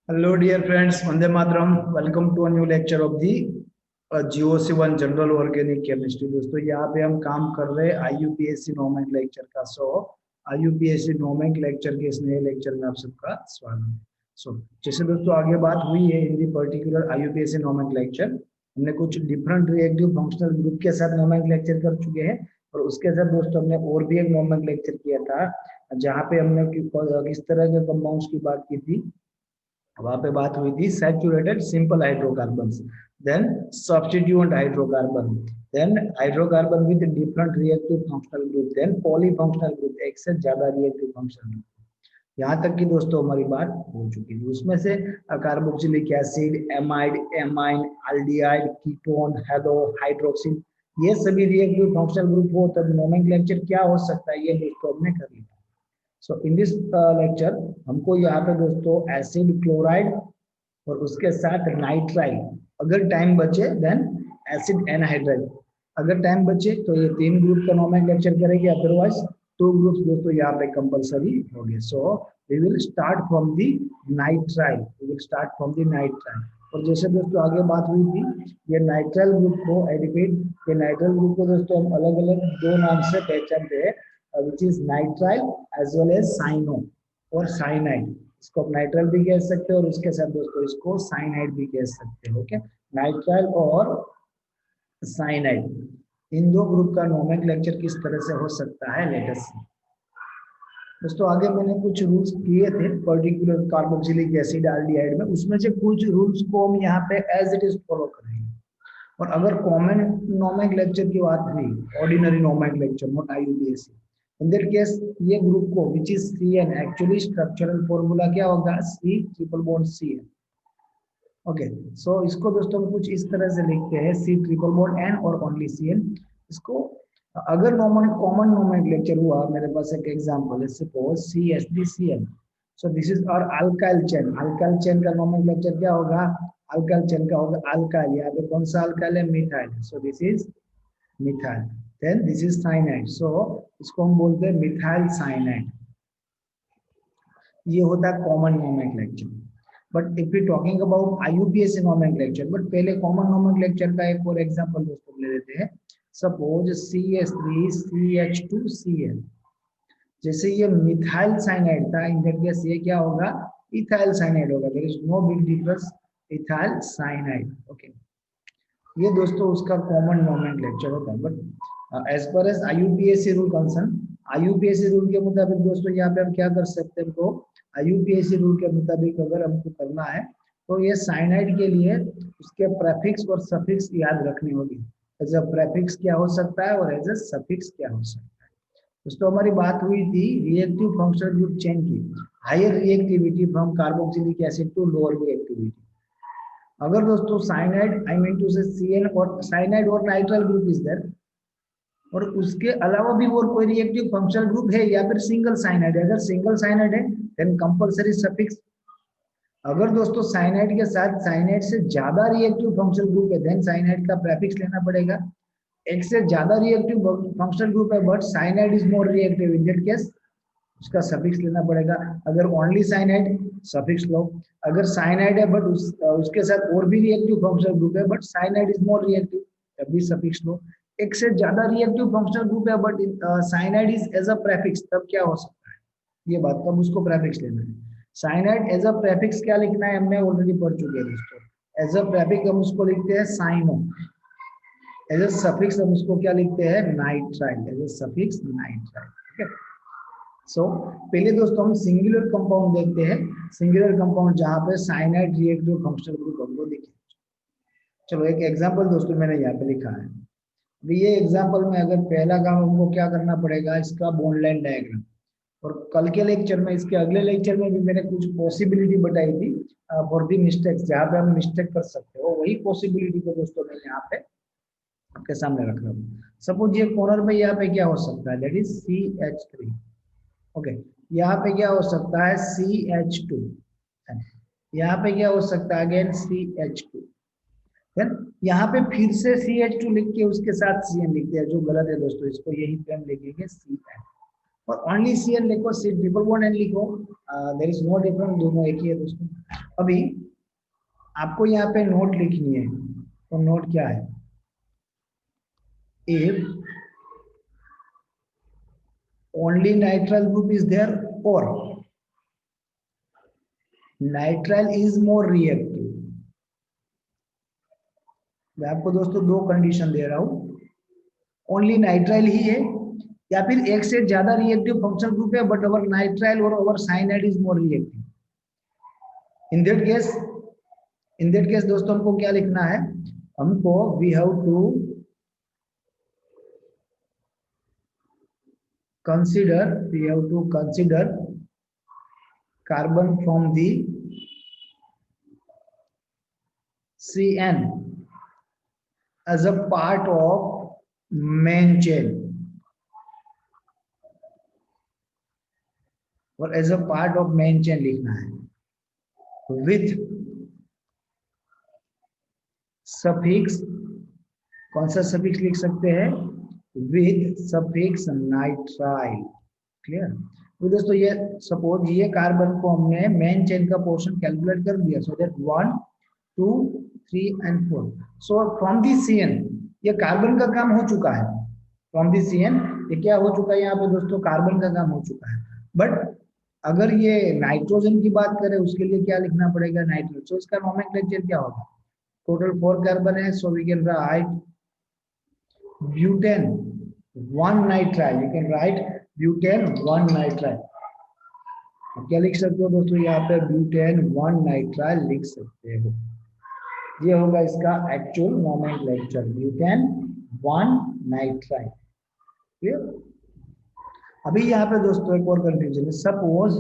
Hello, dear friends. Vande Mataram. Welcome to a new lecture of the GOC1 General Organic Chemistry. दोस्तों यहाँ पे हम काम कर रहे हैं IUPAC नोमेनक्लेचर का। IUPAC नोमेनक्लेचर के इस नए लेक्चर में आप सबका स्वागत है। जैसे दोस्तों आगे बात हुई है इन दी पर्टिकुलर IUPAC नोमेनक्लेचर, हमने कुछ डिफरेंट रिएक्टिव फंक्शनल ग्रुप के साथ नोमेनक्लेचर कर चुके हैं और उसके साथ दोस्तों हमने और भी एक नोमेनक्लेचर किया था जहाँ पे हमने किस तरह के कंपाउंड्स की बात की थी। वहां पे बात हुई थी saturated simple hydrocarbons, then substituent hydrocarbon, then hydrocarbon with different reactive functional group, then polyfunctional group, एक से ज्यादा रिएक्टिव फंक्शनल ग्रुप। यहाँ तक की दोस्तों हमारी बात हो चुकी थी। उसमें से carboxylic acid, amide, amine, aldehyde, ketone, hello, hydroxyl, ये सभी रिएक्टिव फंक्शनल ग्रुप हो तब नोमेनक्लेचर क्या हो सकता है, ये दोस्तों हमने कर लिया। सो इन दिस लेक्चर हमको यहाँ पे दोस्तों एसिड क्लोराइड और उसके साथ नाइट्राइल, अगर टाइम बचे देन एसिड एनहाइड्राइड, अगर टाइम बचे तो ये तीन ग्रुप का नोमेनक्लेचर करेंगे, अदरवाइज टू ग्रुप्स दोस्तों यहाँ पे कंपलसरी हो गए। So we will start from the nitrile, we will start from the nitrile. और जैसे दोस्तों आगे बात हुई थी, ये नाइट्राइल ग्रुप को एडिपेट, ये नाइट्राइल ग्रुप को दोस्तों हम अलग अलग दो नाम से पहचानते हैं, which is nitrile as well as cyano और cyanide। इसको आप नाइट्राइल भी कह सकते हो और उसके साथ दोस्तों इसको साइनाइड भी कह सकते हो। ओके, नाइट्राइल और साइनाइड, इन दो ग्रुप का नोमेनक्लेचर किस तरह से हो सकता है, लेट अस सी। दोस्तों आगे मैंने कुछ रूल्स किए थे पर्टिकुलर कार्बोक्सिलिक एसिड एल्डिहाइड में, उसमें से कुछ रूल्स को हम यहाँ पे एज इट इज फॉलो करेंगे। और अगर कॉमन नोमेनक्लेचर की बात हुई, ordinary nomenclature not IUPAC, in that case ये ग्रुप को which is CN, actually structural formula क्या होगा, C triple bond CN। Okay, so इसको दोस्तों हम कुछ इस तरह से लिखते हैं C ट्रिपल बॉन्ड N और ओनली CN। इसको अगर कॉमन नोमेनक्लेचर हुआ, मेरे पास एक एग्जांपल है, suppose CH3CN, so this is our alkyl chain. Alkyl chain का नोमेनक्लेचर क्या होगा, अल्काइल चेन का होगा अल्काइल, यहाँ पे कौन सा अल्काइल है, methyl, so this is methyl, then this is cyanide, सो इसको हम बोलते हैं मिथाइल साइनाइड। ये होता है common nomenclature. But if you talking about IUPAC nomenclature, but पहले कॉमन नोमेनक्लेचर का एक और एग्जांपल दोस्तों ले लेते हैं। सपोज CH3CH2Cl, जैसे ये मिथाइल साइनाइड था, इन दैट केस ये क्या होगा, इथाइल साइनाइड होगा, there is no big difference, ethyl cyanide. Okay, ये दोस्तों उसका कॉमन नोमेनक्लेचर होता है। But as per as IUPAC rule concern, IUPAC rule के मुताबिक दोस्तों यहाँ पे हम क्या कर सकते हैं, तो IUPAC रूल के मुताबिक अगर हमको करना है तो ये साइनाइड के लिए उसके प्रेफिक्स और सफिक्स याद रखनी होगी। एज अ प्रेफिक्स क्या हो सकता है और एज अ सफिक्स क्या हो सकता है। दोस्तों हमारी बात हुई थी रिएक्टिव फंक्शनल ग्रुप चेन की, higher reactivity from carboxylic acid to lower reactivity. अगर दोस्तों cyanide, I mean to say CN और साइनाइड और नाइट्राइल ग्रुप इज देयर, और उसके अलावा भी और कोई रिएक्टिव फंक्शनल ग्रुप है या फिर सिंगल साइनाइड है, अगर सिंगल साइनाइड है देन कंपलसरी सफिक्स। अगर दोस्तों साइनाइड के साथ साइनाइड से ज्यादा रिएक्टिव फंक्शनल ग्रुप है देन साइनाइड का प्रेफिक्स लेना पड़ेगा। एक से ज्यादा रिएक्टिव फंक्शनल ग्रुप है but cyanide is more reactive, in that case उसका सफिक्स लेना पड़ेगा। अगर ओनली साइनाइड, सफिक्स लो। अगर साइनाइड है बट उसके साथ और भी रिएक्टिव फंक्शनल ग्रुप है but cyanide is more reactive, तब भी सफिक्स लो। एक से ज्यादा रिएक्टिव फंक्शनल ग्रुप है but cyanide is as a prefix, तब क्या हो सकता है, ये बात, तब उसको प्रेफिक्स लेना है। साइनाइड एज अ प्रेफिक्स क्या लिखना है, हमने ऑलरेडी पढ़ चुके हैं दोस्तों। एज अ प्रेफिक्स हम उसको लिखते हैं साइनो, एज अ सफिक्स हम उसको क्या लिखते हैं, nitrile, as a suffix nitrile. ठीक है, सो पहले दोस्तों हम सिंगुलर कंपाउंड देखते हैं, सिंगुलर कंपाउंड जहां पे साइनाइड रिएक्टिव फंक्शनल ग्रुप हमको दिखे। चलो एक एग्जांपल दोस्तों मैंने यहाँ पे लिखा है। अभी ये एग्जांपल में अगर पहला काम हमको क्या करना पड़ेगा, इसका बॉन्ड लाइन डायग्राम। और कल के लेक्चर में, इसके अगले लेक्चर में भी मैंने कुछ पॉसिबिलिटी बताई थी फॉर दी मिस्टेक्स, जहाँ पे हम मिस्टेक कर सकते हो, वही पॉसिबिलिटी को दोस्तों मैं यहाँ पे आपके सामने रख रहा हूँ। सपोज ये कॉर्नर में यहाँ पे क्या हो सकता है, दैट इज CH3। ओके, यहाँ पे क्या हो सकता है, CH2, यहाँ पे क्या हो सकता है, अगेन CH2, देन यहाँ पे फिर से CH2 लिख के उसके साथ CN लिखते हैं, जो गलत है दोस्तों, इसको यही पे हम लिखेंगे CN और ओनली CN लिखो, C ट्रिपल बॉन्ड N लिखो, देयर इज नो डिफरेंस, दोनों एक ही है दोस्तों। अभी आपको यहाँ पे नोट लिखनी है, तो नोट क्या है, if only nitrile group is there और नाइट्राइल इज मोर रिएक्टिव। मैं आपको दोस्तों दो कंडीशन दे रहा हूं, ओनली नाइट्राइल ही है या फिर एक से ज्यादा रिएक्टिव फंक्शनल ग्रुप है बट अवर नाइट्राइल और our cyanide is more reactive. In that case दोस्तों हमको क्या लिखना है, हमको we have to consider carbon from the CN as a part of main chain और as a part of main chain लिखना है with suffix, कौन सा suffix लिख सकते हैं, with suffix nitrile। क्लियर। तो दोस्तों ये सपोज ये कार्बन को हमने मेन चेन का पोर्शन कैलकुलेट कर दिया, so that 1 2 3 and 4। So from the CN ये कार्बन का काम हो चुका है, फ्रॉम दी CN ये क्या हो चुका है, यहाँ पे दोस्तों कार्बन का काम हो चुका है। बट अगर ये नाइट्रोजन की बात करें उसके लिए क्या लिखना पड़ेगा, नाइट्रोजन। सो इसका नोमेनक्लेचर क्या होगा, टोटल 4 कार्बन है, so we can write butane 1 nitrile, you can write butane 1 nitrile. क्या लिख सकते हो दोस्तों, यहाँ पे ब्यूटेन 1 नाइट्राइल लिख सकते हो। ये होगा इसका actual nomenclature, butane 1 nitrile. Clear. अभी यहाँ पे दोस्तों एक और कंफ्यूजन है, सपोज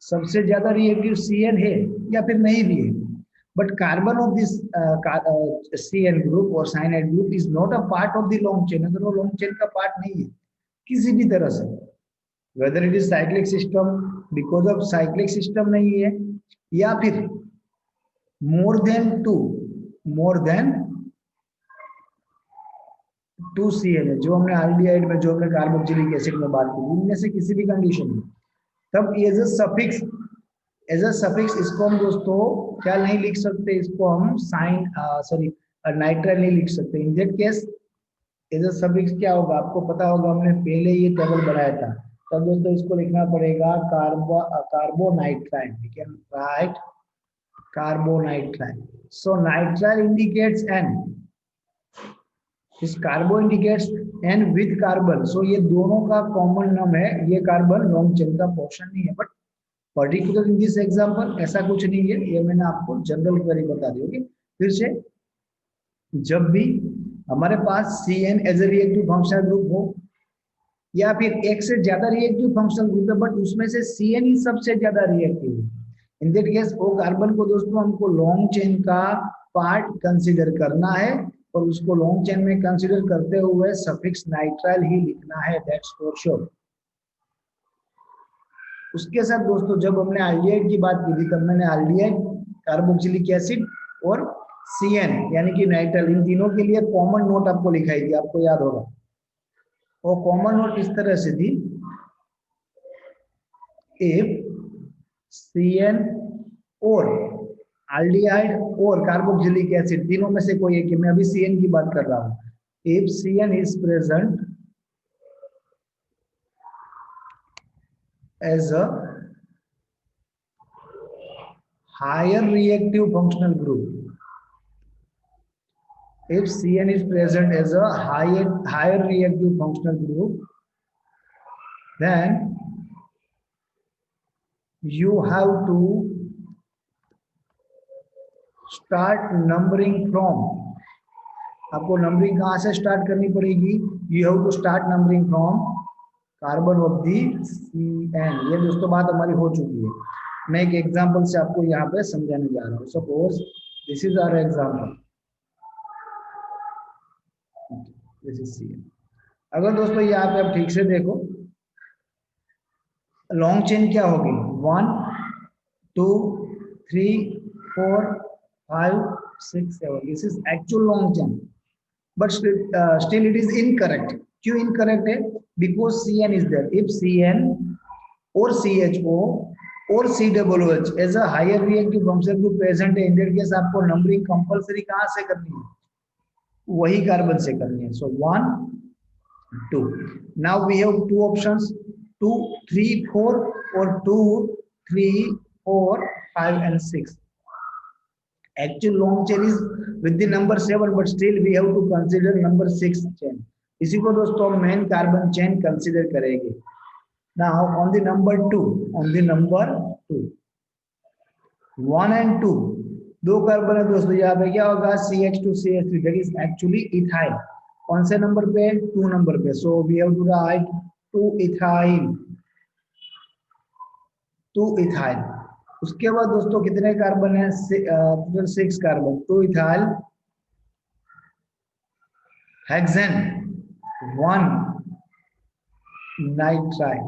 सबसे ज्यादा रिएक्टिव CN है या फिर नहीं भी है, but carbon of this CN group और cyanide group is not a part of the long chain, अगर वो लॉन्ग चेन का पार्ट नहीं है किसी भी तरह से, whether it is cyclic system, because of cyclic system नहीं है, या फिर मोर देन टू CN है, जो हमने आल्डिहाइड में, जो हमने कार्बोक्सिलिक एसिड में बात की, इनमें से किसी भी कंडीशन में, तब एज अ सफिक्स इसको हम दोस्तों क्या नहीं लिख सकते, इसको हम नाइट्राइल नहीं लिख सकते। In that case as a suffix क्या होगा, आपको पता होगा, हमने पहले ये टेबल बनाया था, तब दोस्तों इसको लिखना पड़ेगा carbonitrile, we can write carbonitrile. So nitrile indicates N, इस carbo indicates N with carbon, so ये दोनों का कॉमन नाम है, ये कार्बन लॉन्ग चेन का पोर्शन नहीं है, but particular in this example ऐसा कुछ नहीं है, ये मैंने आपको जनरल क्वेरी बता दी होगी। फिर से, जब भी हमारे पास CN as a reactive functional group हो या फिर एक से ज्यादा रिएक्टिव फंक्शनल ग्रुप है बट उसमें से CN ही सबसे ज्यादा रिएक्टिव है, इन दैट केस वो कार्बन को दोस्तों हमको लॉन्ग चेन का पार्ट कंसीडर करना है और उसको लॉन्ग चेन में कंसीडर करते हुए सफिक्स नाइट्राइल ही लिखना है, दैट्स फॉर श्योर। उसके साथ दोस्तों जब हमने आल्डिहाइड की बात की थी, तब मैंने आल्डिहाइड, कार्बोक्सिलिक एसिड और CN यानी कि नाइट्राइल, इन तीनों के लिए कॉमन नोट आपको लिखाई थी, आपको याद होगा। और कॉमन नोट इस तरह से थी, इफ CN और आल्डिहाइड और कार्बोक्सिलिक एसिड तीनों में से कोई एक, मैं अभी CN की बात कर रहा हूं, if CN is present as a higher reactive functional group, if CN is present as a higher reactive functional group, then you have to start numbering from, आपको नंबरिंग कहां से स्टार्ट करनी पड़ेगी, you have to start numbering from carbon of the CN। ये दोस्तों बात हमारी हो चुकी है, मैं एक एग्जांपल से आपको यहाँ पे समझाने जा रहा हूँ। Suppose this is our example, this is CN। अगर दोस्तों यहाँ पे आप ठीक से देखो, लॉन्ग चेन क्या होगी, 1 2 3 4 5 6 7, this is actual long chain, but still it is incorrect. क्यों इनकरेक्ट है, because CN is there. If CN और CHO और COOH as a higher reactive function group present है इन दैट केस आपको numbering compulsory कहां से करनी है, वही कार्बन से करनी है. सो 1 2. Now we have two options 2 3 4 or 2 3 4 5 and 6. Actual long chain is with the number 7 but still we have to consider number 6 chain. इसी को दोस्तों हम मेन कार्बन चेन कंसीडर करेंगे. Now on the number 2, on the number 2 1 and 2 दो carbon है दोस्तों. यहाँ पे क्या होगा CH2 CH3 that is actually ethyl. कौन से नंबर पे 2 नंबर पे. So we have to write 2 ethyl 2 ethyl. उसके बाद दोस्तों कितने कार्बन है 6 carbon. 2 ethyl hexane 1 nitrile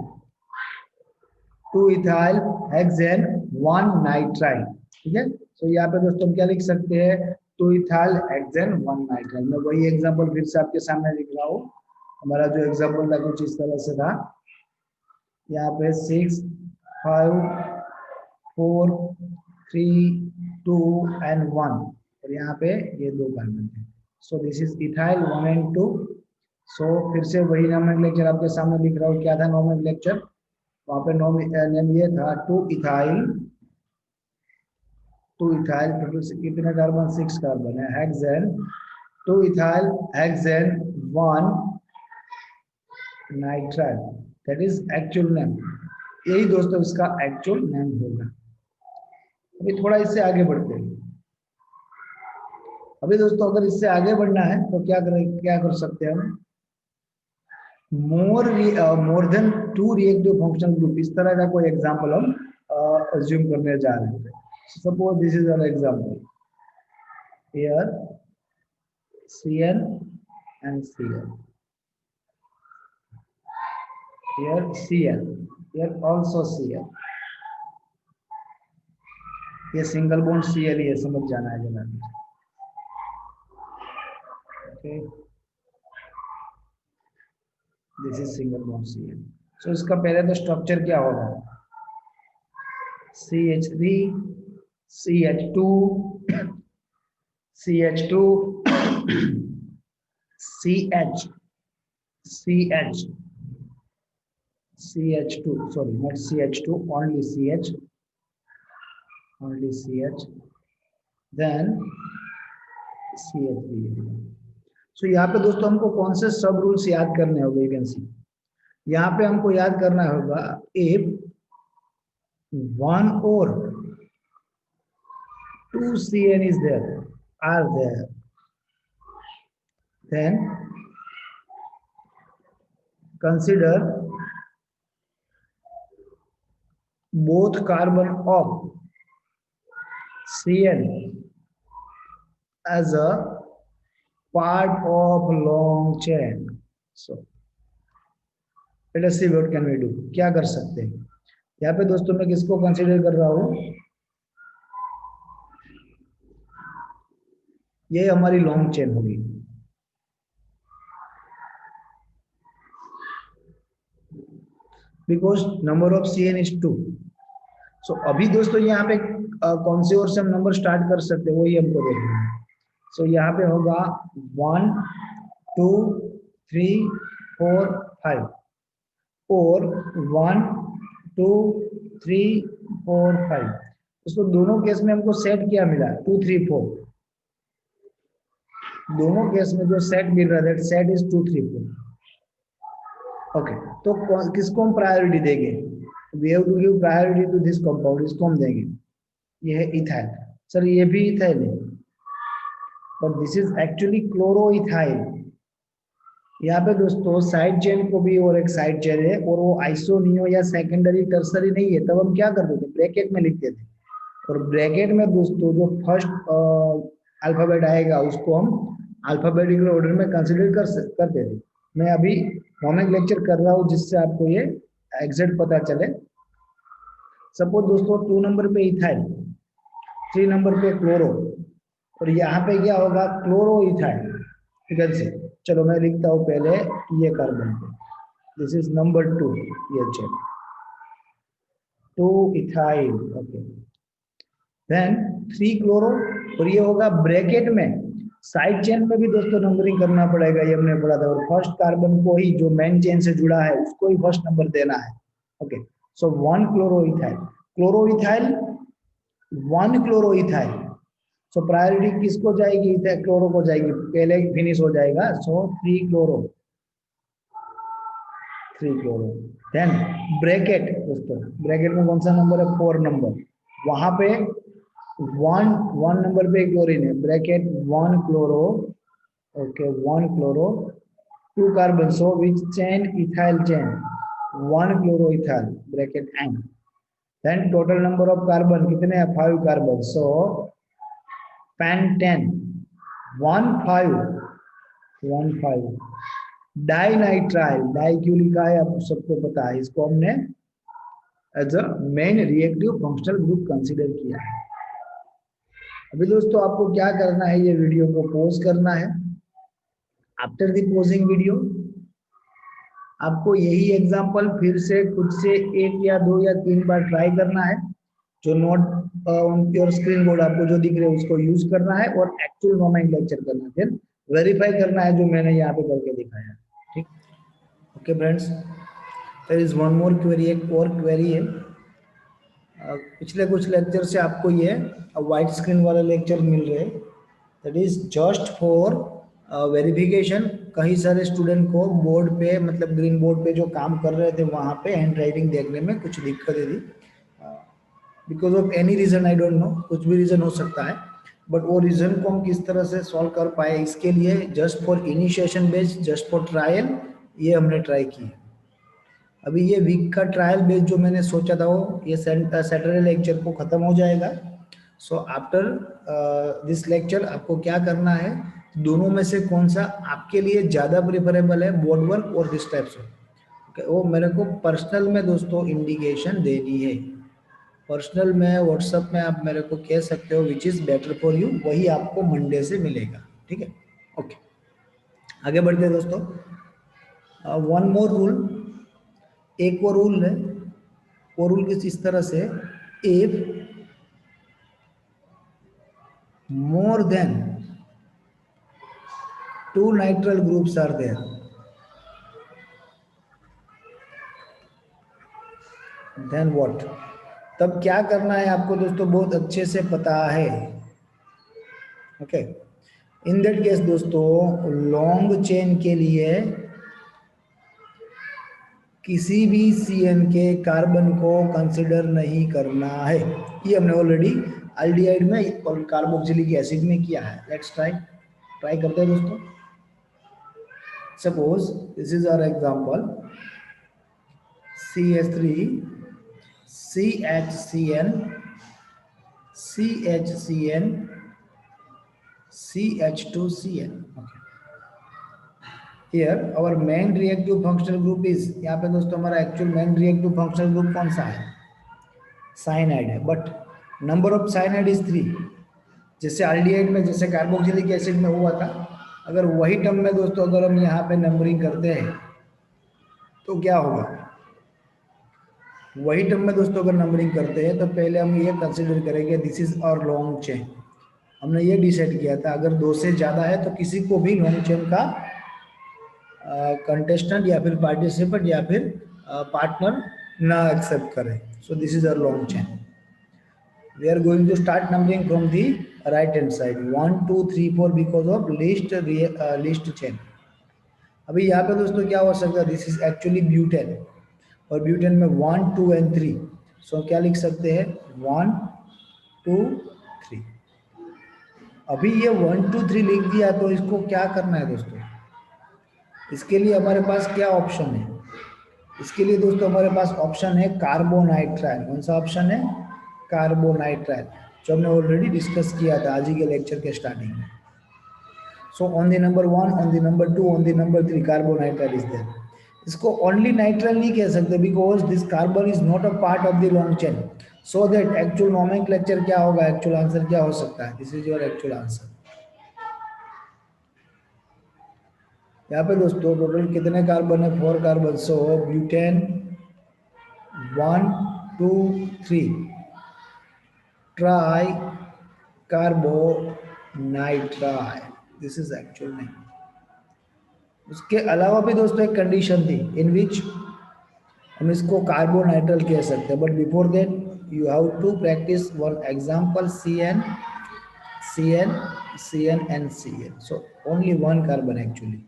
2 ethyl hexane 1 nitrile. ठीक है. तो यहाँ पे दोस्तों हम क्या लिख सकते हैं 2 ethyl हेक्सेन 1 नाइट्राइल. मैं वही एग्जांपल फिर से आपके सामने लिख रहा हूँ. हमारा जो एग्जांपल था कुछ इस तरह से था. यहाँ पे 6 5 4 3 2 and 1 और यहाँ पे ये दो कार्बन थे. सो दिस इज इथाइल 1 and 2. सो फिर से वही नोमेनक्लेचर आपके सामने लिख रहा हूँ. क्या था नोमेनक्लेचर वहां पे नेम ये था 2 इथाइल टोटल कितने कार्बन 6 कार्बन है. Hexane 2 ethyl hexane 1 nitrile that is actual name. यही दोस्तों इसका एक्चुअल नेम होगा. अभी थोड़ा इससे आगे बढ़ते हैं. अभी दोस्तों अगर इससे आगे बढ़ना है तो क्या कर सकते हैं हम मोर देन 2 रिएक्टिव फंक्शनल ग्रुप. इस तरह का कोई एग्जांपल हम अज्यूम करने जा रहे हैं. Suppose this is an example here Cn and Cl, here Cl, here also Cl. ये सिंगल बॉन्ड Cl ये समझ जाना है जरा. Okay this is single bond Cl. सो इसका पहले तो स्ट्रक्चर क्या होगा CH3 CH2 CH2 CH CH CH2 sorry not CH2 only CH then CH3. सो यहाँ पे दोस्तों हमको कौन से सब रूल्स याद करने होंगे. यू कैन सी यहाँ पे हमको याद करना होगा if 1 or 2 Cn is there then consider both carbon of Cn as a part of long chain. So let us see what can we do. क्या कर सकते हैं यहाँ पे दोस्तों. मैं किसको कंसीडर कर रहा हूँ ये हमारी लॉन्ग चेन होगी. Because number of Cn is 2. सो अभी दोस्तों यहाँ पे कौन से और से हम नंबर स्टार्ट कर सकते हैं वही हमको देखना है. सो यहाँ पे होगा 1 2 3 4 5 और 1 2 3 4 5. दोस्तों दोनों केस में हमको सेट क्या मिला 2 3 4. दोनों केस में जो सेट मिल रहा है सेट इज 2 3 4. ओके तो किसको हम प्रायोरिटी देंगे. We have to give priority to this compound. इसको हम देंगे. ये है इथाइल. सर ये भी इथाइल है but this is actually chloroethyl. यहाँ पे दोस्तों साइड चेन को भी और एक साइड चेन है और वो आइसोनियो या सेकेंडरी टर्सरी नहीं है. तब हम क्या करते थे ब्रैकेट में लिखते थे और ब्रैकेट में दोस्तों जो फर्स्ट अल्फाबेट आएगा उसको हम अल्फाबेटिकल ऑर्डर में कंसीडर करते थे. मैं अभी नोमेनक्लेचर कर रहा हूँ जिससे आपको ये एग्जैक्ट पता चले. सपोज दोस्तों 2 नंबर पे इथाइल 3 नंबर पे क्लोरो और यहाँ पे क्या होगा क्लोरोइथाइल. ठीक है. चलो मैं लिखता हूँ पहले ये कार्बन पे. दिस इज नंबर 2 ये chain 2 ethyl, okay. Then 3 chloro, और ये होगा ब्रैकेट में, साइड चेन में भी दोस्तों नंबरिंग करना पड़ेगा, ये हमने पढ़ा था। और फर्स्ट कार्बन को ही जो मेन चेन से जुड़ा है उसको ही फर्स्ट नंबर देना है, okay. So 1 chloroethyl, chloroethyl 1 chloroethyl, so priority किसको जाएगी? क्लोरो को जाएगी, पहले फिनिश हो जाएगा। So 3 chloro, 3 chloro. Then bracket दोस्तों, ब्रैकेट में कौन सा नंबर है? 4 नंबर, वहां पे वन नंबर पे क्लोरीन है, bracket 1 chloro, okay 1 chloro 2 carbon, so which chain? Ethyl chain, 1 chloro ethyl, bracket N. Then total number of carbon कितने हैं? 5 carbon, so pentane 1 5 1 5। Di nitrile, di क्यों लिखा है आपको सबको पता है, इसको हमने as a main reactive functional group consider किया है। अभी दोस्तों आपको क्या करना है, ये वीडियो को पॉज करना है। आफ्टर द पोजिंग वीडियो आपको यही एग्जांपल फिर से खुद से 1 या 2 या 3 बार ट्राई करना है। जो note on your screen board आपको जो दिख रहे हैं उसको यूज करना है, और एक्चुअल नोमेनक्लेचर करना है, फिर वेरीफाई करना है जो मैंने यहाँ पे करके दिखाया है, ठीक। Okay friends, there is one more query, एक और क्वेरी है। पिछले कुछ लेक्चर से आपको ये वाइट स्क्रीन वाले लेक्चर मिल रहे हैं, that is just for verification. कई सारे स्टूडेंट को बोर्ड पे, मतलब ग्रीन बोर्ड पे जो काम कर रहे थे वहाँ पे हैंड राइटिंग देखने में कुछ दिक्कतें थी, because of any reason, I don't know, कुछ भी रीजन हो सकता है। बट वो रीजन को हम किस तरह से सॉल्व कर पाए, इसके लिए just for initiation base, just for trial, ये हमने ट्राई की। अभी ये वीक का ट्रायल बेस जो मैंने सोचा था वो ये सैटरडे लेक्चर को ख़त्म हो जाएगा। सो आफ्टर दिस लेक्चर आपको क्या करना है, दोनों में से कौन सा आपके लिए ज़्यादा प्रेफरेबल है, बोर्ड वर्क और दिस टाइप्स ऑफ, वो मेरे को पर्सनल में दोस्तों इंडिकेशन देनी है। पर्सनल में व्हाट्सएप में आप मेरे को कह सकते हो which is better for you, वही आपको मंडे से मिलेगा, ठीक है। ओके, आगे बढ़ते हैं दोस्तों। वन मोर रूल, एक और रूल है, वो रूल किस इस तरह से, if more than 2 nitrile groups are there, then what, तब क्या करना है आपको दोस्तों बहुत अच्छे से पता है, ओके। इन दैट केस दोस्तों लॉन्ग चेन के लिए किसी भी CN के कार्बन को कंसिडर नहीं करना है, ये हमने ऑलरेडी एल्डिहाइड में और कार्बोक्सिलिक एसिड में किया है। लेट्स ट्राई करते हैं दोस्तों। Suppose this is our example, CH3 CHCN CHCN CH2CN, okay. Here our main reactive functional group is, यहाँ पे दोस्तों हमारा actual main reactive functional group कौन सा है? साइनाइड है, but number of cyanide is 3। जैसे एल्डिहाइड में, जैसे कार्बोक्सिलिक एसिड में हुआ था, अगर वही टर्म में दोस्तों अगर हम यहाँ पे नंबरिंग करते हैं तो क्या होगा? वही टर्म में दोस्तों अगर नंबरिंग करते हैं तो पहले हम ये कंसिडर करेंगे this is our long chain. हमने ये डिसाइड किया था अगर 2 से ज़्यादा है तो किसी को भी लॉन्ग चेन का कंटेस्टेंट या फिर पार्टिसिपेंट या फिर पार्टनर ना एक्सेप्ट करें। So this is our long chain. We are going to start numbering from the right hand side, 1 2 3 4 because of least chain। अभी यहाँ पे दोस्तों क्या हो सकता है, दिस इज एक्चुअली ब्यूटेन, और ब्यूटेन में 1 2 एंड 3, सो क्या लिख सकते हैं 1 2 3। अभी ये 1 2 3 लिख दिया तो इसको क्या करना है दोस्तों, इसके लिए हमारे पास क्या ऑप्शन है? इसके लिए दोस्तों हमारे पास ऑप्शन है कार्बोनाइट्राइल। कौन सा ऑप्शन है? कार्बोनाइट्राइल, जो हमने ऑलरेडी डिस्कस किया था आज ही के लेक्चर के स्टार्टिंग में। So on the number 1, on the number 2, on the number 3 carbonitrile is there. इसको ओनली नाइट्राइल नहीं कह सकते because this carbon is not a part of the long chain, so that actual nomenclature क्या होगा, actual answer क्या हो सकता है? This is your actual answer. यहाँ पे दोस्तों टोटल कितने कार्बन है? 4 carbon. So butane 1 2 3 tri carbonitrile, this is actual name. उसके अलावा भी दोस्तों एक कंडीशन थी इन विच हम इसको कार्बोनाइट्राइल कह सकते हैं, but before that you have to practice one example CN CN CN and CN. So only one carbon actually.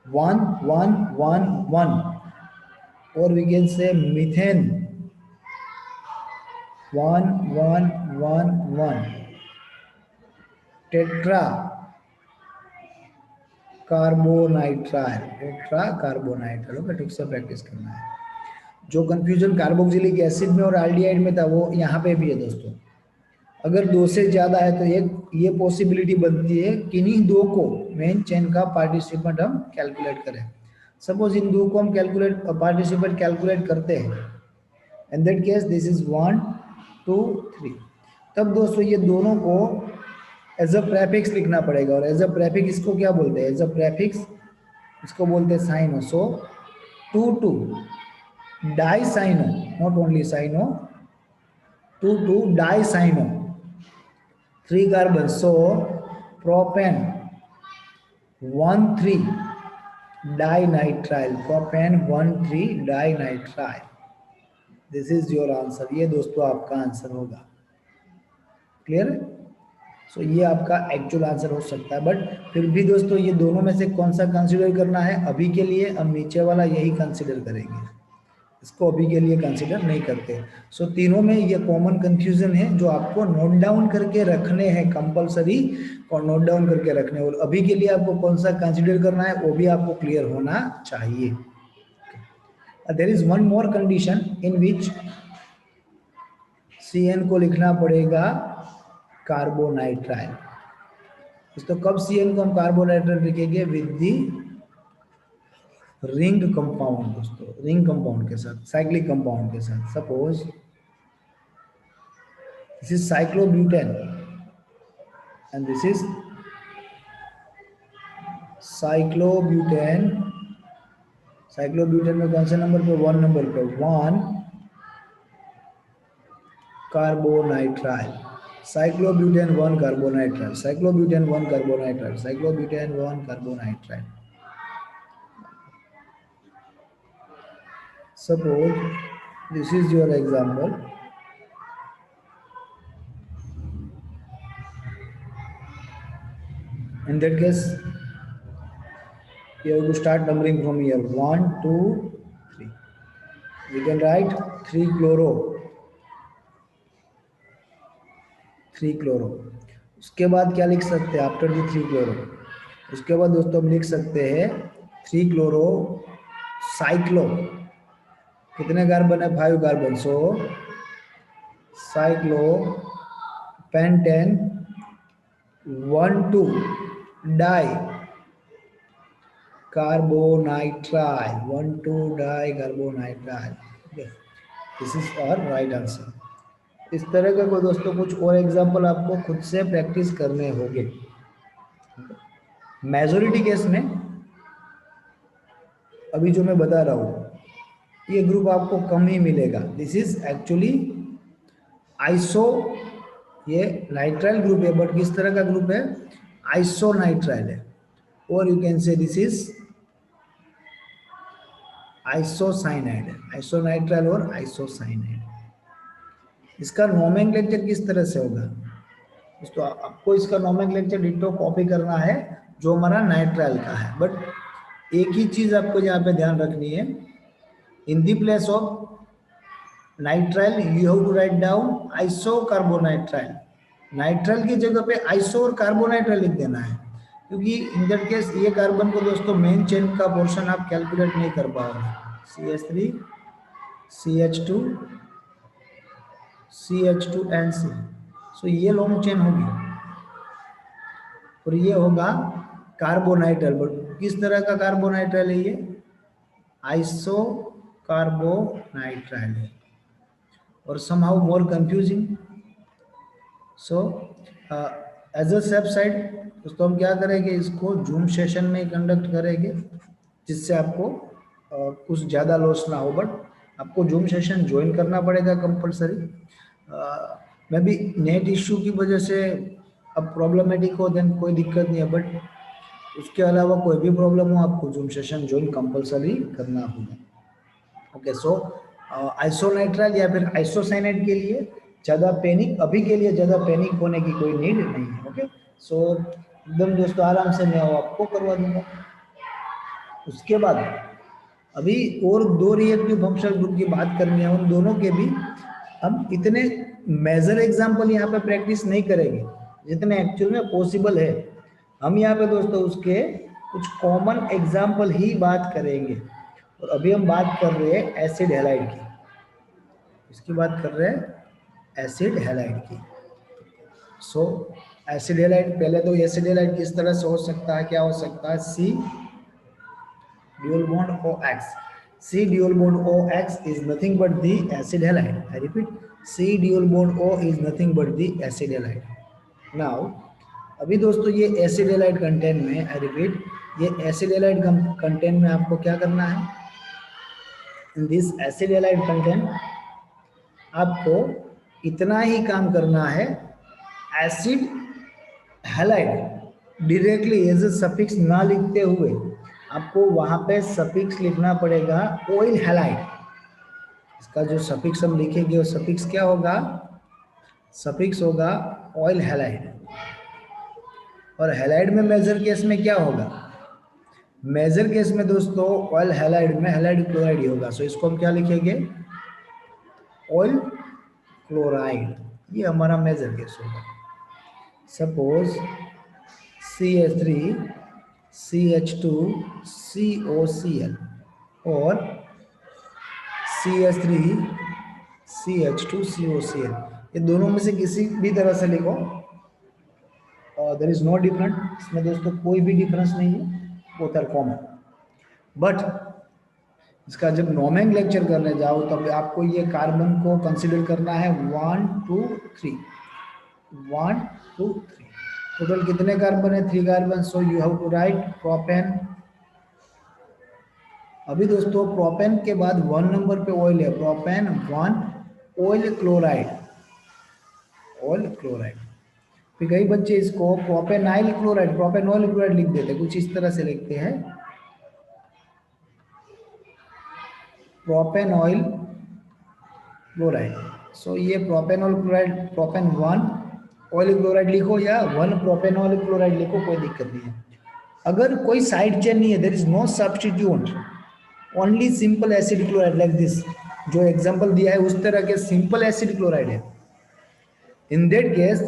1 1 1 1, or we can say methane 1 1 1 1, tetra carbonitrile, tetra carbonitrile. Okay, ठीक से practice करना है। जो confusion carboxylic acid में और aldehyde में था वो यहाँ पे भी है दोस्तों। अगर दो से ज्यादा है तो एक ये पॉसिबिलिटी बनती है किन्हीं दो को मेन चेन का पार्टिसिपेंट हम कैलकुलेट करें। सपोज इन दो को हम पार्टिसिपेंट कैलकुलेट करते हैं, इन दैट केस दिस इज 1 2 3। तब दोस्तों ये दोनों को एज अ प्रेफिक्स लिखना पड़ेगा, और एज अ प्रेफिक्स इसको क्या बोलते हैं? एज अ प्रेफिक्स इसको बोलते हैं cyano. So 2 2 dicyano, not only cyano, 2 2 dicyano, 3 carbon. So propane 1 3 dinitrile, propane 1 3 dinitrile. This is your answer. ये दोस्तों आपका आंसर होगा। क्लियर है? सो ये आपका एक्चुअल आंसर हो सकता है, बट फिर भी दोस्तों ये दोनों में से कौन सा कंसीडर करना है? अभी के लिए हम नीचे वाला यही कंसीडर करेंगे, इसको अभी के लिए कंसीडर नहीं करते। सो तीनों में ये कॉमन कंफ्यूजन है जो आपको नोट डाउन करके रखने हैं, कंपलसरी और नोट डाउन करके रखने, और अभी के लिए आपको कौन सा कंसीडर करना है वो भी आपको क्लियर होना चाहिए। There is one more condition in which CN को लिखना पड़ेगा कार्बोनाइट्राइल। तो कब CN को हम कार्बोनाइट्राइल लिखेंगे? विद दी रिंग कंपाउंड दोस्तों, रिंग कंपाउंड के साथ, साइक्लिक कंपाउंड के साथ। Suppose this is cyclobutane and this is cyclobutane. Cyclobutane में कौन से नंबर पे? 1 नंबर पे, 1 carbonitrile. Cyclobutane 1 carbonitrile, cyclobutane 1 carbonitrile, cyclobutane 1 carbonitrile. Suppose this is your example. In that case, you have to start numbering from here. 1 2 3. We can write 3 chloro, 3 chloro. उसके बाद क्या लिख सकते हैं? आफ्टर दी 3 chloro, उसके बाद दोस्तों हम लिख सकते हैं 3 chloro साइक्लो। कितने कार्बन है? 5 carbon. So cyclo pentane 1 2 di carbonitrile, 1 2 di carbonitrile. This is our right answer. इस तरह का कोई दोस्तों कुछ और एग्जांपल आपको खुद से प्रैक्टिस करने होंगे। मेजॉरिटी केस में अभी जो मैं बता रहा हूँ ये ग्रुप आपको कम ही मिलेगा। दिस इज एक्चुअली आइसो, ये नाइट्राइल ग्रुप है, बट किस तरह का ग्रुप है? आइसोनाइट्राइल है, और you can say this is isocyanide है, आइसोनाइट्राइल और आइसोसाइनाइड। इसका नोमेनक्लेचर किस तरह से होगा दोस्तों? आपको इसका नोमेनक्लेचर डिटो कॉपी करना है जो हमारा नाइट्राइल का है, बट एक ही चीज आपको यहाँ पे ध्यान रखनी है। In the place of nitrile you have to write down isocarbonitrile. Nitrile की जगह पे आइसो और कार्बोनाइट्राइल लिख देना है, क्योंकि इन दैट केस ये कार्बन को दोस्तों मेन चेन का पोर्शन आप कैलकुलेट नहीं कर पाओगे। CH3 CH2 CH2 NC, सो ये लॉन्ग चेन होगी, और ये होगा कार्बोनाइट्राइल। बट किस तरह का कार्बोनाइट्राइल है? ये आइसो कार्बोनाइट्राइल है, और somehow more confusing. So as a safe side दोस्तों हम क्या करेंगे? इसको जूम सेशन में कंडक्ट करेंगे जिससे आपको कुछ ज़्यादा लॉस ना हो, बट आपको जूम सेशन ज्वाइन करना पड़ेगा compulsory. May be net issue की वजह से अब प्रॉब्लमेटिक हो देन कोई दिक्कत नहीं है, बट उसके अलावा कोई भी प्रॉब्लम हो आपको जूम सेशन ज्वाइन कंपलसरी करना होगा। ओके, सो आइसोनाइट्राइल या फिर आइसोसाइनाइड के लिए ज़्यादा पैनिक, अभी के लिए ज़्यादा पैनिक होने की कोई नीड नहीं है। ओके, सो एकदम दोस्तों आराम से मैं आपको करवा दूंगा। उसके बाद अभी और दो रिएक्टिव फंक्शनल ग्रुप की बात करनी है, उन दोनों के भी हम इतने मेजर एग्जाम्पल यहाँ पे प्रैक्टिस नहीं करेंगे जितने एक्चुअल में पॉसिबल है। हम यहाँ पे दोस्तों उसके कुछ कॉमन एग्जाम्पल ही बात करेंगे। और अभी हम बात कर रहे हैं एसिड हैलाइड की, इसकी बात कर रहे हैं एसिड हैलाइड की। सो एसिड हैलाइड, पहले तो एसिड हैलाइड किस तरह से हो सकता है, क्या हो सकता है, सी dual bond OX. C dual bond OX is nothing but the acid halide. I repeat, C dual bond O is nothing but the acid halide. Now, अभी दोस्तों ये एसिड हैलाइड कंटेंट में, आई रिपीट, ये acid halide content में आपको क्या करना है, in this acid halide content आपको इतना ही काम करना है, acid halide directly as a suffix ना लिखते हुए आपको वहां पे सफिक्स लिखना पड़ेगा ऑयल हैलाइड। इसका जो सफिक्स हम लिखेंगे वो सफिक्स क्या होगा, सफिक्स होगा ऑयल हैलाइड। और हैलाइड में मेजर केस में क्या होगा, मेजर केस में दोस्तों ऑयल हैलाइड में हैलाइड क्लोराइड ही होगा। सो इसको हम क्या लिखेंगे, ऑयल क्लोराइड, ये हमारा मेजर केस होगा। सपोज CH3 CH2 COCl और CH3 CH2 COCl, ये दोनों में से किसी भी तरह से लिखो, देयर इज नो डिफरेंट, इसमें दोस्तों कोई भी डिफरेंस नहीं है, बोथ आर कॉमन। बट इसका जब नोमेनक्लेचर करने जाओ तब आपको ये कार्बन को कंसीडर करना है 1 2 3, 1 2 3, टोटल कितने कार्बन है, 3 carbon. So you have to write propane. अभी दोस्तों प्रोपेन के बाद 1 नंबर पे ऑयल है, propane 1, oyl chloride, oil chloride. फिर कई बच्चे इसको प्रोपेनाइल क्लोराइड, प्रोपेनॉल क्लोराइड लिख देते हैं, कुछ इस तरह से लिखते हैं, प्रोपेनॉइल क्लोराइड। सो ये propanol chloride, propane 1 oyl chloride लिखो या 1 प्रोपेनॉल क्लोराइड लिखो, कोई दिक्कत नहीं है। अगर कोई साइड चेन नहीं है, there is no substitute, only simple acid chloride like this, जो एग्जांपल दिया है उस तरह के सिंपल एसिड क्लोराइड है, इन दैट केस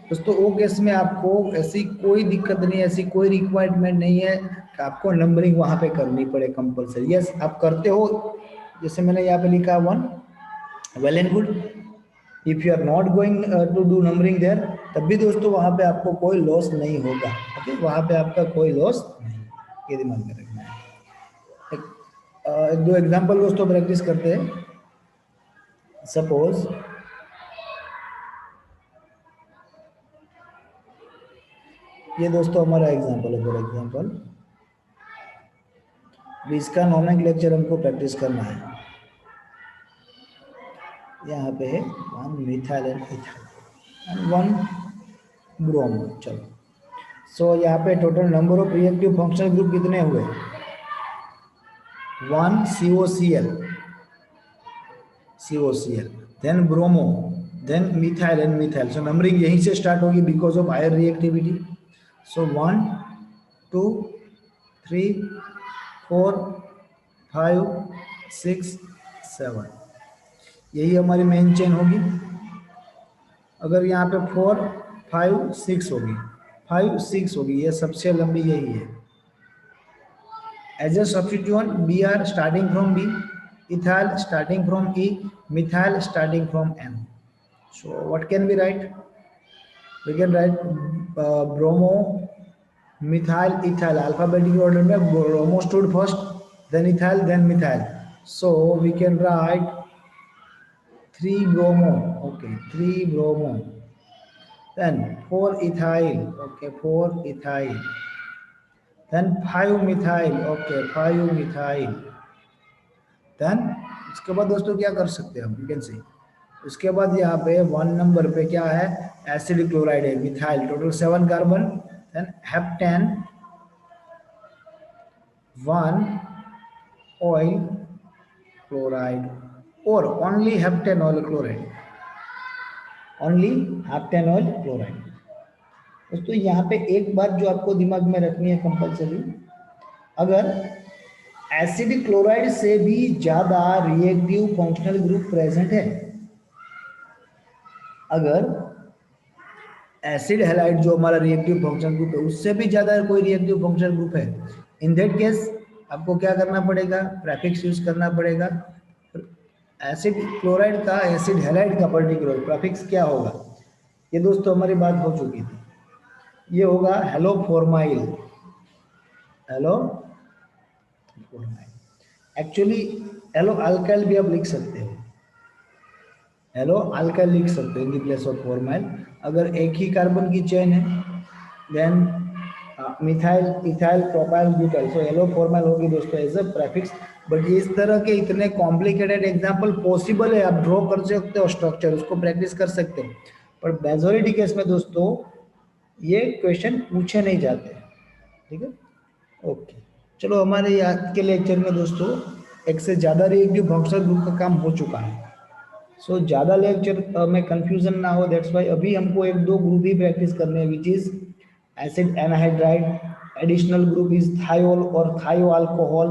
दोस्तों वो केस में आपको ऐसी कोई दिक्कत नहीं है, ऐसी कोई रिक्वायरमेंट नहीं है कि आपको नंबरिंग वहां पे करनी पड़े कंपलसरी। यस आप करते हो, जैसे मैंने यहाँ पे लिखा 1, well and good. If you are not going to do numbering there, तब भी दोस्तों वहां पे आपको कोई लॉस नहीं होगा। ओके, वहां पे आपका कोई लॉस नहीं, ये दिमाग में रखना है। एक दो एग्जांपल दोस्तों प्रैक्टिस करते हैं। सपोज ये दोस्तों हमारा एग्जांपल है, फॉर एग्जांपल इसका नोमेनक्लेचर हमको प्रैक्टिस करना है। यहाँ पे है 1 methyl and ethyl and 1 bromo. चलो, सो यहाँ पे total number of reactive functional group कितने हुए, 1 COCl, then bromo, then methyl and methyl. So numbering यहीं से स्टार्ट होगी because of higher reactivity. So 1 2 3 4 5 6 7, यही हमारी मेन चेन होगी। अगर यहाँ पे 4 5 6 होगी, 5 6 होगी, ये सबसे लंबी यही है। As a substituent Br starting from B, ethyl starting from E, methyl starting from M. So what can we write? We can write bromo, methyl, ethyl, alphabetic order में bromo stood first, then ethyl, then methyl. So we can write 3 bromo, okay, 3 bromo, then 4 ethyl, okay, 4 ethyl, then 5 methyl, okay, 5 methyl, then उसके बाद दोस्तों क्या कर सकते हैं हम, you can see, उसके बाद यहाँ पे 1 नंबर पे क्या है, एसिड क्लोराइड है, methyl, total 7 carbon, then heptane, 1 oyl chloride, और only heptane oyl chloride, only heptane oyl chloride. दोस्तों यहाँ पे एक बात जो आपको दिमाग में रखनी है कंपल्सरी, अगर एसिड क्लोराइड से भी ज्यादा रिएक्टिव फंक्शनल ग्रुप प्रेजेंट है, अगर एसिड हैलाइड जो हमारा रिएक्टिव फंक्शनल ग्रुप है उससे भी ज्यादा कोई रिएक्टिव फंक्शनल ग्रुप है, इन दैट केस आपको क्या करना पड़ेगा, प्रेफिक्स यूज करना पड़ेगा। एसिड क्लोराइड का, एसिड हैलाइड का पर्टिकुलर प्रेफिक्स क्या होगा, ये दोस्तों हमारी बात हो चुकी थी, ये होगा hello formyl, hello formyl. Actually hello alkyl भी आप लिख सकते हो, हेलो अल्काइल लिख सकते हो in the place of formyl. अगर एक ही कार्बन की चेन है then methyl, ethyl, propyl, butyl, so halo formyl होगी दोस्तों एज अ प्रेफिक्स। बट इस तरह के इतने कॉम्प्लिकेटेड एग्जांपल पॉसिबल है, आप ड्रॉ कर सकते हो स्ट्रक्चर, उसको प्रैक्टिस कर सकते हो, पर मेजॉरिटी केस में दोस्तों ये क्वेश्चन पूछे नहीं जाते, ठीक है। ओके, चलो हमारे आज के लेक्चर में दोस्तों एक से ज़्यादा रिएक्टिव फंक्शनल ग्रुप का काम हो चुका है। सो ज़्यादा लेक्चर में कंफ्यूजन ना हो, दैट्स वाई अभी हमको एक दो ग्रुप ही प्रैक्टिस करने हैं, which is acid anhydride, additional group is thiol और थायो अल्कोहल।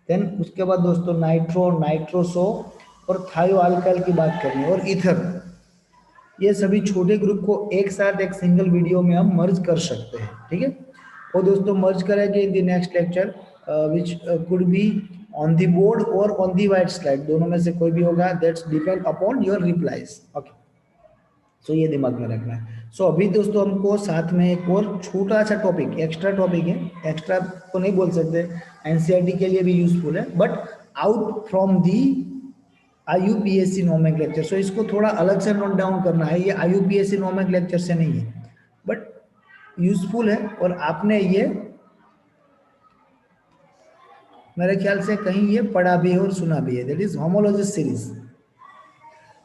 देन उसके बाद दोस्तों नाइट्रो, नाइट्रोसो और थायो अल्काइल की बात करनी है, और ईथर। ये सभी छोटे ग्रुप को एक साथ एक सिंगल वीडियो में हम मर्ज कर सकते हैं, ठीक है। और दोस्तों मर्ज करेंगे in the next lecture which could be on the board और ऑन द वाइट स्लाइड, दोनों में से कोई भी होगा, that's depend upon your replies. Okay, so ये दिमाग में रखना है। सो अभी दोस्तों हमको साथ में एक और छोटा सा टॉपिक, एक्स्ट्रा टॉपिक है, एक्स्ट्रा को नहीं बोल सकते, एनसीईआरटी के लिए भी यूजफुल है, but out from the IUPAC nomenclature. So इसको थोड़ा अलग से नोट डाउन करना है, ये IUPAC नोमेनक्लेचर से नहीं है, बट यूजफुल है, और आपने ये मेरे ख्याल से कहीं ये पढ़ा भी है और सुना भी है, दैट इज होमोलॉजिस सीरीज।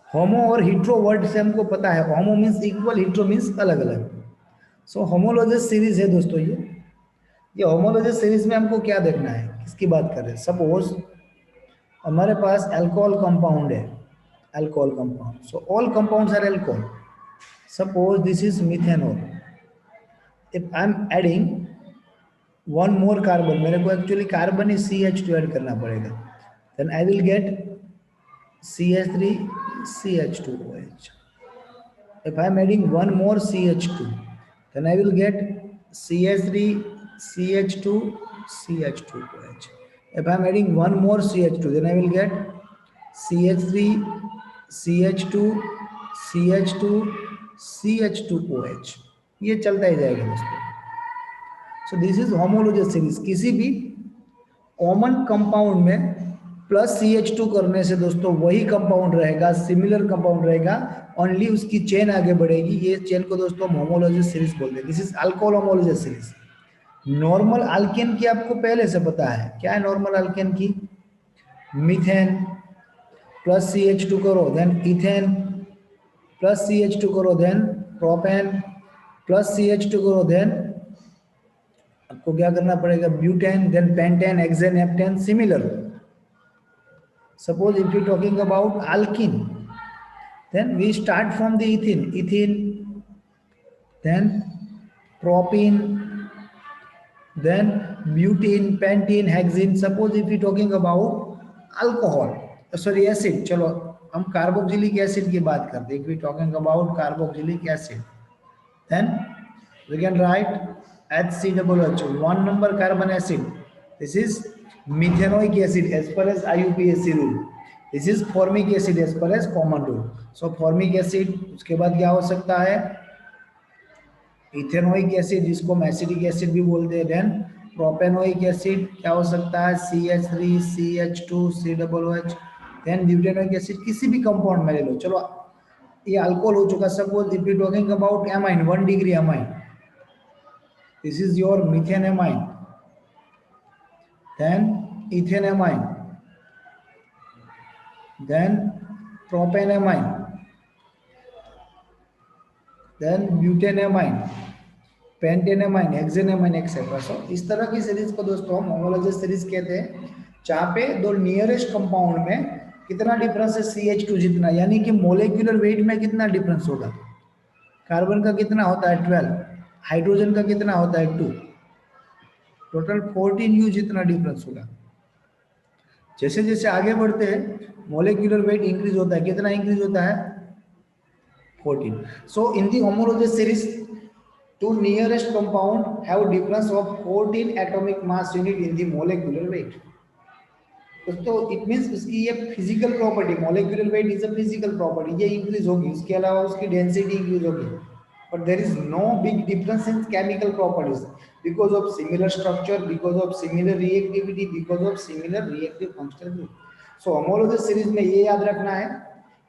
होमो और हिट्रो वर्ड से हमको पता है, होमो मीन्स इक्वल, हिट्रो मीन्स अलग अलग। सो होमोलॉजिस सीरीज है दोस्तों ये होमोलॉजिस सीरीज में हमको क्या देखना है, किसकी बात कर रहे हैं। सपोज हमारे पास अल्कोहल कंपाउंड है, alcohol compound, so all compounds are alcohol. Suppose this is methanol, if I am adding one more carbon, मेरे को actually carbon is CH2 add करना पड़ेगा, then I will get CH3 CH2OH. If I am adding one more CH2, then I will get CH3 CH2 CH2OH. If I am adding one more CH2, then I will get CH3 CH2 CH2 CH2OH. ये चलता ही जाएगा दोस्तों। So this is homologous series. किसी भी common compound में plus CH2 करने से दोस्तों वही कंपाउंड रहेगा, सिमिलर कंपाउंड रहेगा, ओनली उसकी चेन आगे बढ़ेगी। ये चेन को दोस्तों हम होमोलॉजिस सीरीज बोलते हैं। This is alcohol homologous series. Normal alkane की आपको पहले से पता है, क्या है नॉर्मल अल्केन की, मीथेन प्लस CH2 करो देन इथेन, प्लस CH2 करो देन प्रोपेन, प्लस CH2 करो देन आपको क्या करना पड़ेगा, butane, then pentane, hexane, heptane, similar. Suppose if you talking about alkene, then we start from the ethene, then propene, then butene, pentene, hexene. Suppose if you talking about alcohol, sorry acid, चलो हम carboxylic acid की बात करते हैं। If we talking about carboxylic acid, then we can write HCOOH, one number carbon acid. This is methanoic acid as per as IUPAC rule. This is formic acid as per as common rule. So formic acid, उसके बाद क्या हो सकता है, ethanoic acid जिसको हम acidic acid भी बोलते हैं, देन प्रोपेनोइक एसिड क्या हो सकता है, CH3 CH2 COOH, then butanoic acid, किसी भी कंपाउंड में ले लो। चलो ये अल्कोहल हो चुका। Suppose if you talking about amine, 1 degree amine, this is your methanamine, then ethanamine, then propanamine, then butanamine, pentanamine, hexanamine etcetera. So इस तरह की सीरीज को दोस्तों हम होमोलॉजी सीरीज कहते हैं, जहाँ पे दो नियरेस्ट कंपाउंड में कितना डिफरेंस है, CH2 जितना, यानी कि मोलेक्युलर वेट में कितना डिफरेंस होगा। कार्बन का कितना होता है 12, हाइड्रोजन का कितना होता है 2, टोटल 14U जितना डिफरेंस होगा। जैसे जैसे आगे बढ़ते हैं मोलेक्युलर वेट इंक्रीज होता है, कितना इंक्रीज होता है 14। So in the homology series two nearest compound have difference of 14 atomic mass unit in the molecular weight। दोस्तों इट मींस उसकी ये physical property, molecular weight is a physical property, ये increase होगी, उसके अलावा उसकी डेंसिटी इंक्रीज होगी, but there is no big difference in chemical properties because of similar structure, because of similar reactivity, because of similar reactive functional group. So homology series में ये याद रखना है,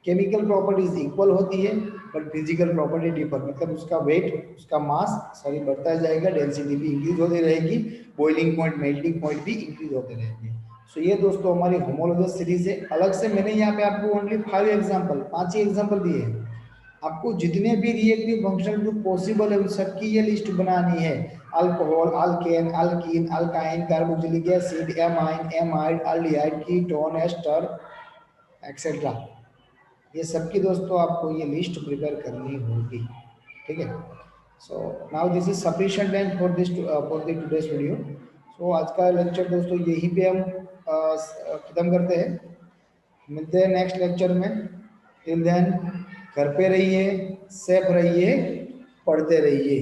केमिकल प्रॉपर्टीज इक्वल होती है but physical property differ, मतलब उसका wait, उसका मास बढ़ता जाएगा, डेंसिटी भी इंक्रीज होती रहेगी, बॉइलिंग पॉइंट, मेल्टिंग पॉइंट भी इंक्रीज होते रहेंगे। सो ये दोस्तों हमारी होमोलॉजी सीरीज है। अलग से मैंने यहाँ पे आपको ओनली 5 एग्जांपल, 5 ही एग्जांपल दिए हैं। आपको जितने भी रिएक्टिव फंक्शनल ग्रुप पॉसिबल है उन सबकी ये लिस्ट बनानी है, alcohol, alkane, alkene, alkyne, carboxylic acid, amine, amide, aldehyde, ketone, ester etcetera, ये सबकी दोस्तों आपको ये लिस्ट प्रिपेयर करनी होगी, ठीक है। So now this is sufficient time for this for the today's video. So आज का लेक्चर दोस्तों यहीं पे हम खत्म करते हैं, मिलते हैं नेक्स्ट लेक्चर में। टिल देन घर पे रहिए, सेफ रहिए, पढ़ते रहिए।